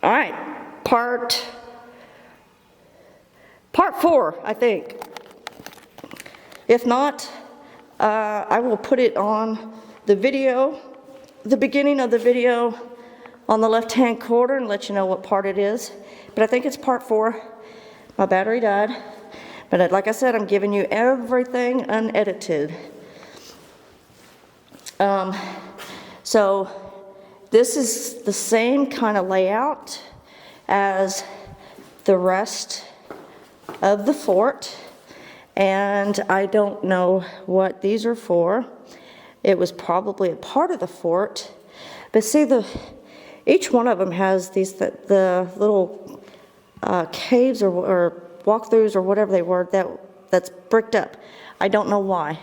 All right, part 4, I think. If not, I will put it on the video, the beginning of the video on the left-hand corner and let you know what part it is. But I think it's part 4. My battery died. But like I said, I'm giving you everything unedited. So this is the same kind of layout as the rest of the fort. And I don't know what these are for. It was probably a part of the fort. But see, each one of them has these the little caves or walkthroughs or whatever they were that's bricked up. I don't know why.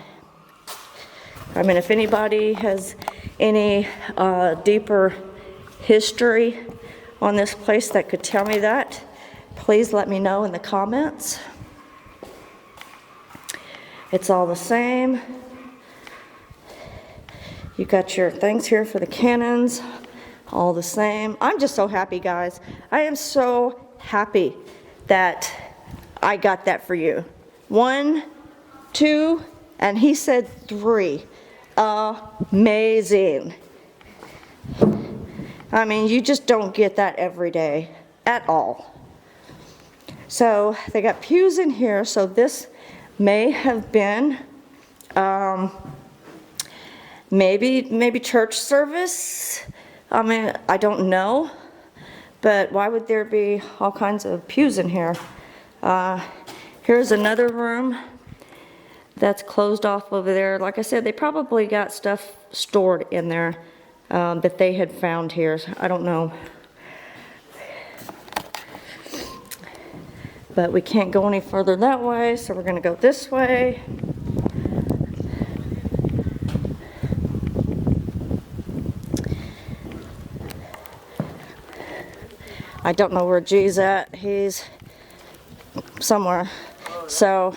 I mean, if anybody has any deeper history on this place that could tell me that, please let me know in the comments. It's all the same. You got your things here for the cannons, all the same. I'm just so happy, guys. I am so happy that I got that for you. 1, 2, and he said 3. Amazing. I mean, you just don't get that every day at all. So they got pews in here, so this may have been maybe church service. I mean, I don't know, but why would there be all kinds of pews in here? Here's another room that's closed off over there. Like I said, they probably got stuff stored in there that they had found here. I don't know. But we can't go any further that way, so we're going to go this way. I don't know where G's at. He's somewhere. So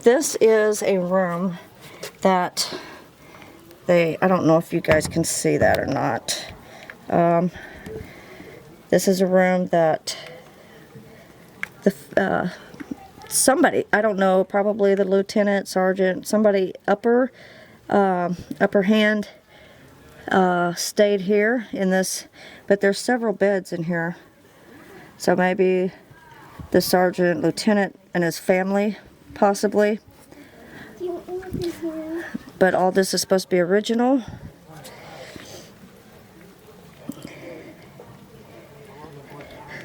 this is a room that I don't know if you guys can see that or not. This is a room that somebody, I don't know, probably the lieutenant, sergeant, somebody upper hand stayed here in this, but there's several beds in here. So maybe the sergeant, lieutenant, and his family, possibly. But all this is supposed to be original.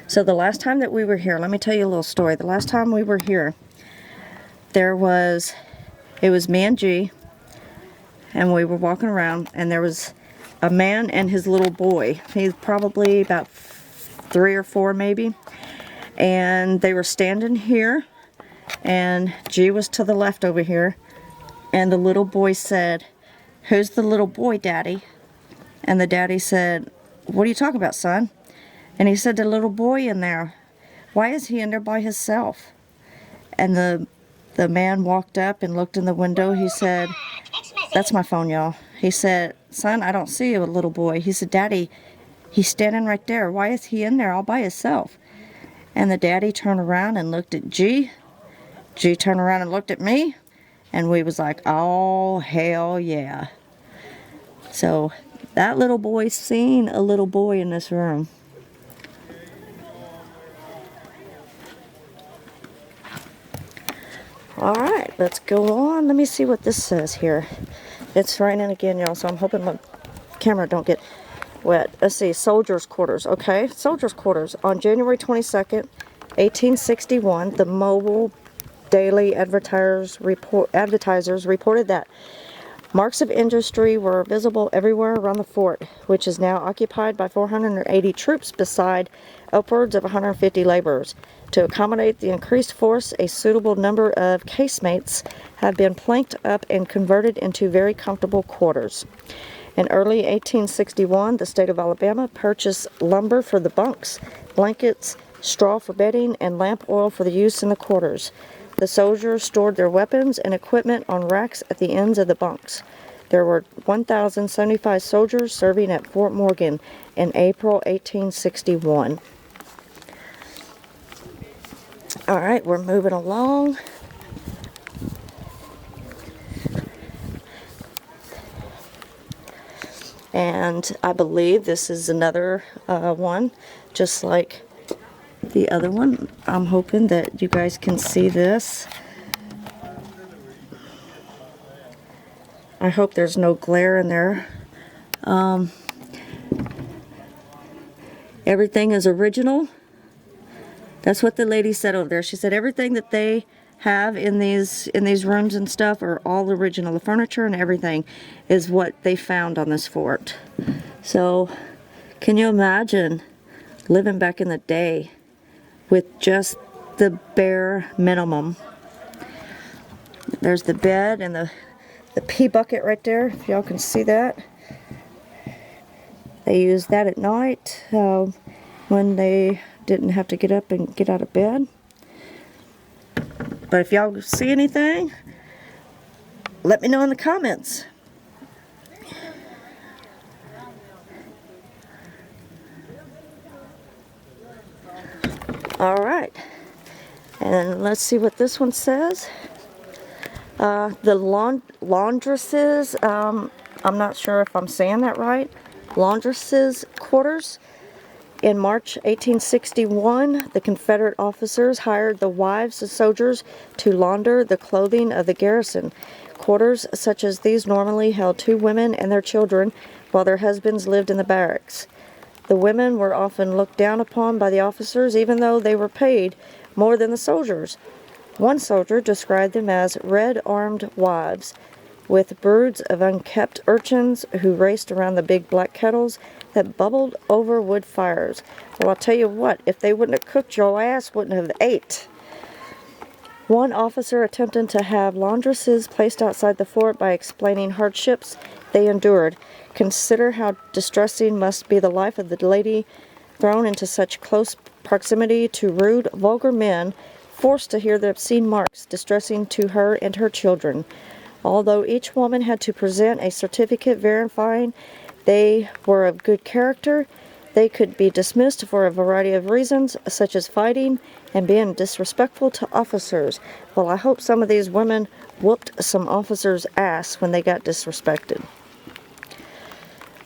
So the last time that we were here, let me tell you a little story. The last time we were here, it was me and G, and we were walking around, and there was a man and his little boy. He's probably about 3 or 4 maybe. And they were standing here, and G was to the left over here, and the little boy said, "Who's the little boy, Daddy?" And the daddy said, "What are you talking about, son?" And he said, "The little boy in there. Why is he in there by himself?" And the man walked up and looked in the window. He said, "That's my phone, y'all." He said, "Son, I don't see a little boy." He said, "Daddy, he's standing right there. Why is he in there all by himself?" And the daddy turned around and looked at G. G turned around and looked at me. And we was like, oh, hell yeah. So that little boy seen a little boy in this room. All right, let's go on. Let me see what this says here. It's raining again, y'all, so I'm hoping my camera don't get wet. Let's see, soldiers' quarters. Okay, soldiers' quarters. On January 22nd, 1861, the Mobile Daily Advertisers reported that marks of industry were visible everywhere around the fort, which is now occupied by 480 troops beside upwards of 150 laborers. To accommodate the increased force, a suitable number of casemates have been planked up and converted into very comfortable quarters. In early 1861, the state of Alabama purchased lumber for the bunks, blankets, straw for bedding, and lamp oil for the use in the quarters. The soldiers stored their weapons and equipment on racks at the ends of the bunks. There were 1,075 soldiers serving at Fort Morgan in April 1861. All right, we're moving along. And I believe this is another one, just like the other one. I'm hoping that you guys can see this. I hope there's no glare in there. Everything is original. That's what the lady said over there. She said everything that they have in these rooms and stuff are all original. The furniture and everything is what they found on this fort. So, can you imagine living back in the day with just the bare minimum? There's the bed and the pee bucket right there, if y'all can see that. They used that at night when they didn't have to get up and get out of bed. But if y'all see anything, let me know in the comments. All right, and let's see what this one says. The laundresses, I'm not sure if I'm saying that right, laundresses' quarters. In March 1861, the Confederate officers hired the wives of soldiers to launder the clothing of the garrison. Quarters such as these normally held 2 women and their children, while their husbands lived in the barracks. The women were often looked down upon by the officers, even though they were paid more than the soldiers. One soldier described them as red-armed wives, with broods of unkept urchins who raced around the big black kettles that bubbled over wood fires. Well, I'll tell you what, if they wouldn't have cooked, your ass wouldn't have ate. One officer attempted to have laundresses placed outside the fort by explaining hardships they endured. Consider how distressing must be the life of the lady thrown into such close proximity to rude, vulgar men, forced to hear the obscene marks, distressing to her and her children. Although each woman had to present a certificate verifying they were of good character, they could be dismissed for a variety of reasons, such as fighting and being disrespectful to officers. Well, I hope some of these women whooped some officers' ass when they got disrespected.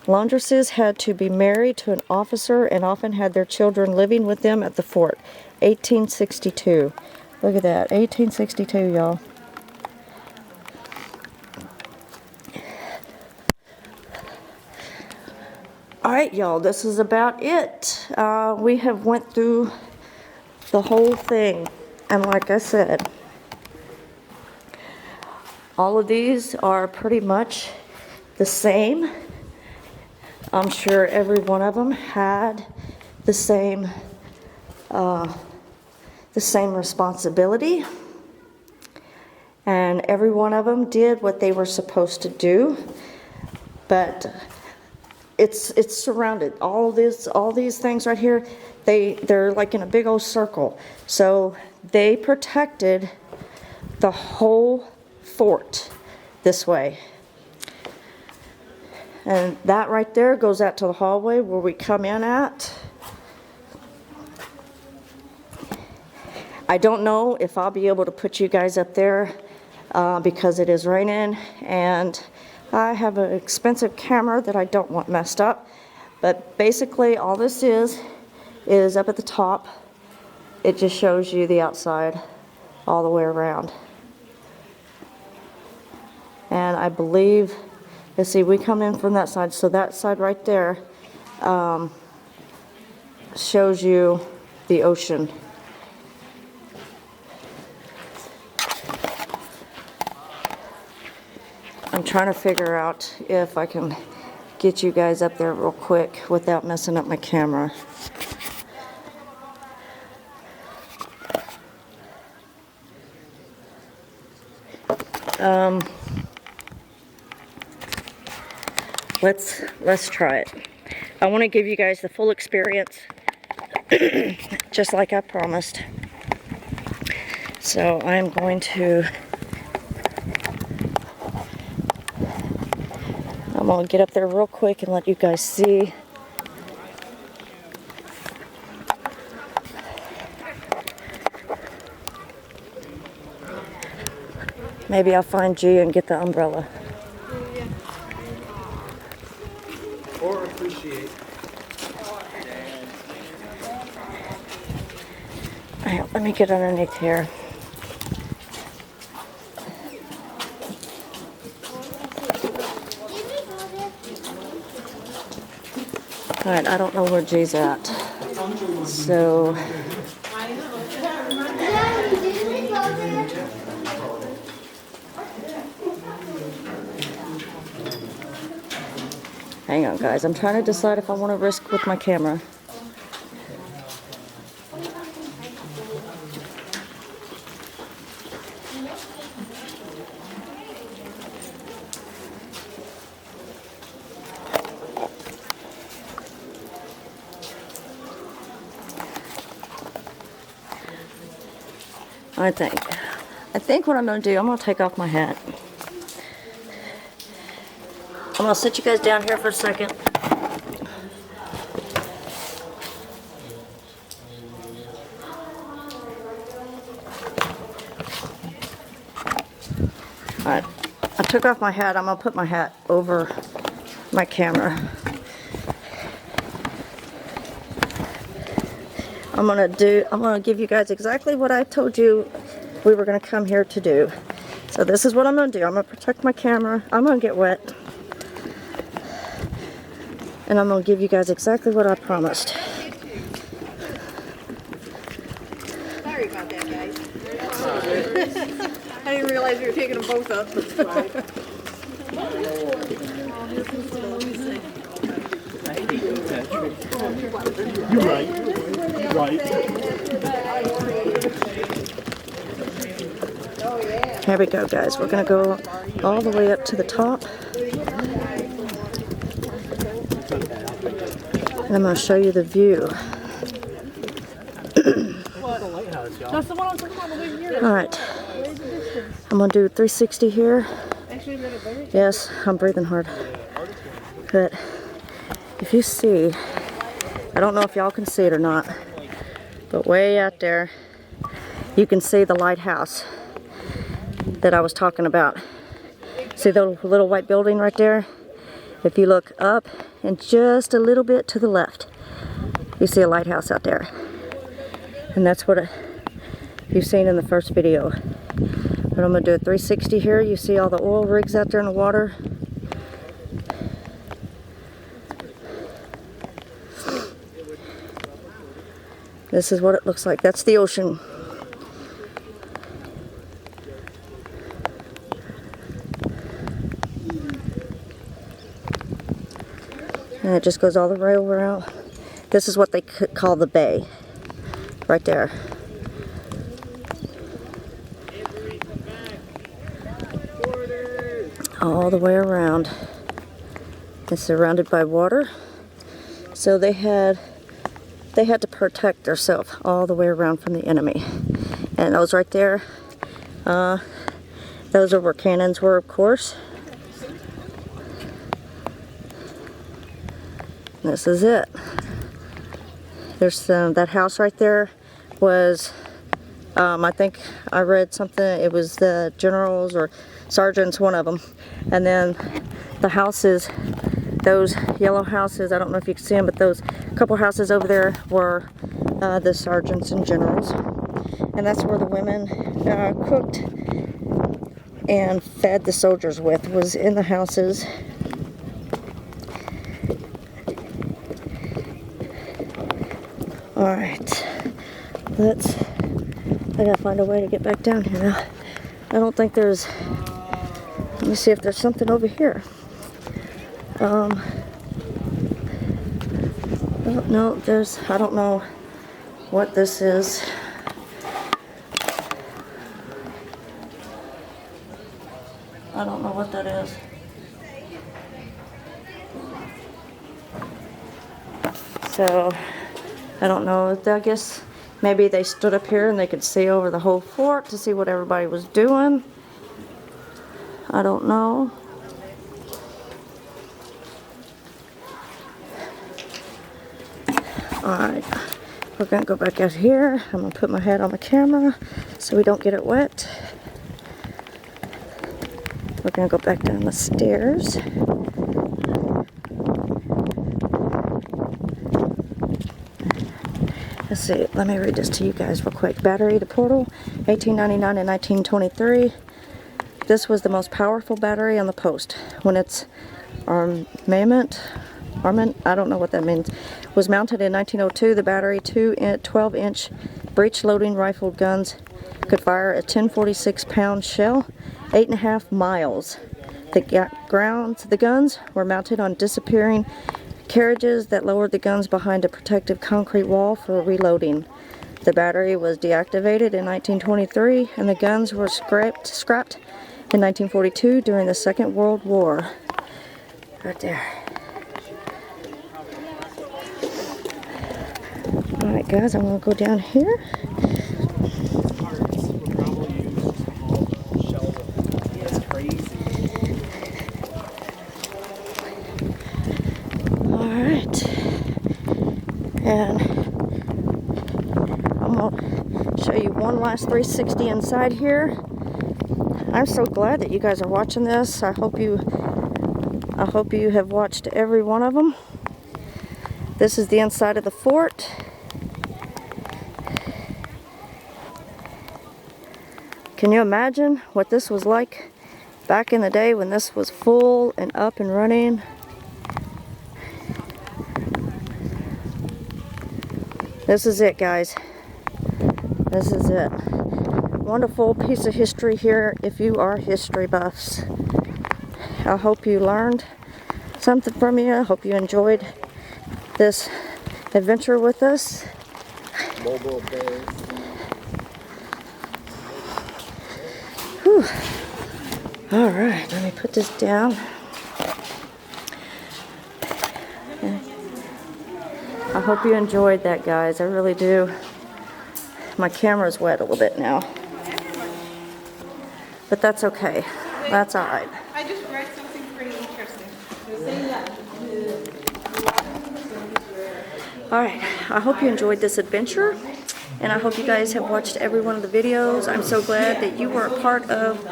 Laundresses had to be married to an officer and often had their children living with them at the fort. 1862. Look at that, 1862, y'all. Alright, y'all, this is about it. We have went through the whole thing, and like I said, all of these are pretty much the same. I'm sure every one of them had the same responsibility, and every one of them did what they were supposed to do, but it's surrounded. All these things right here, they're like in a big old circle. So they protected the whole fort this way. And that right there goes out to the hallway where we come in at. I don't know if I'll be able to put you guys up there because it is raining, and I have an expensive camera that I don't want messed up. But basically all this is up at the top. It just shows you the outside all the way around. And I believe, let's see, we come in from that side, so that side right there shows you the ocean. I'm trying to figure out if I can get you guys up there real quick without messing up my camera. Let's try it. I want to give you guys the full experience, just like I promised. So I'm going to going to get up there real quick and let you guys see. Maybe I'll find G and get the umbrella. Or appreciate. Alright, let me get underneath here. Alright, I don't know where G's at. So... hang on, guys. I'm trying to decide if I want to risk with my camera. I think what I'm going to do, I'm going to take off my hat. I'm going to sit you guys down here for a second. Alright, I took off my hat. I'm going to put my hat over my camera. I'm going to give you guys exactly what I told you we were going to come here to do. So this is what I'm going to do. I'm going to protect my camera. I'm going to get wet. And I'm going to give you guys exactly what I promised. Sorry about that, guys. I didn't realize you were taking them both up. You're right. You're right. Here we go, guys. We're going to go all the way up to the top. And I'm going to show you the view. That's the one I'm talking about over here. Alright. I'm going to do 360 here. Yes, I'm breathing hard. But if you see, I don't know if y'all can see it or not, but way out there, you can see the lighthouse that I was talking about. See the little white building right there? If you look up and just a little bit to the left, you see a lighthouse out there. And that's what you've seen in the first video. But I'm going to do a 360 here. You see all the oil rigs out there in the water. This is what it looks like. That's the ocean. And it just goes all the way around. This is what they call the bay. Right there. All the way around. It's surrounded by water. So they had to protect themselves all the way around from the enemy. And those right there, those are where cannons were, of course. This is it. There's that house right there was, I think I read something, it was the generals or sergeants, one of them. And then the houses, those yellow houses, I don't know if you can see them, but those couple houses over there were the sergeants and generals. And that's where the women cooked and fed the soldiers with, was in the houses. Alright, I gotta find a way to get back down here now. I don't think there's, let me see if there's something over here. No, I don't know what this is. I don't know what that is. So, I don't know. I guess maybe they stood up here and they could see over the whole fort to see what everybody was doing. I don't know. Alright, we're going to go back out here. I'm going to put my head on the camera so we don't get it wet. We're going to go back down the stairs. Let's see, let me read this to you guys real quick. Battery, the portal, 1899 and 1923. This was the most powerful battery on the post. When its armament, I don't know what that means, was mounted in 1902, the battery, 12-inch breech-loading rifled guns could fire a 1046-pound shell, 8.5 miles. The guns were mounted on disappearing carriages that lowered the guns behind a protective concrete wall for reloading. The battery was deactivated in 1923, and the guns were scrapped in 1942 during the Second World War. Right there. Alright guys, I'm going to go down here. Alright. And I'm going to show you one last 360 inside here. I'm so glad that you guys are watching this. I hope you have watched every one of them. This is the inside of the fort. Can you imagine what this was like back in the day when this was full and up and running? This is it, guys. This is it. Wonderful piece of history here if you are history buffs. I hope you learned something from you. I hope you enjoyed this adventure with us. Mobile base. Whew. All right, let me put this down. I hope you enjoyed that, guys. I really do. My camera's wet a little bit now. But that's okay. That's all right. I just read something pretty interesting. They're saying that. All right. I hope you enjoyed this adventure. And I hope you guys have watched every one of the videos. I'm so glad that you were a part of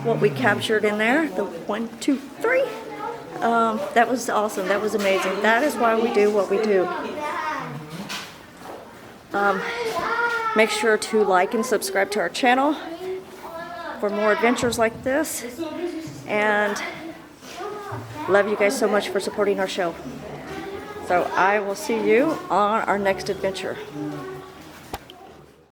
what we captured in there. The 1, 2, 3. That was awesome. That was amazing. That is why we do what we do. Make sure to like and subscribe to our channel for more adventures like this. And love you guys so much for supporting our show. So I will see you on our next adventure.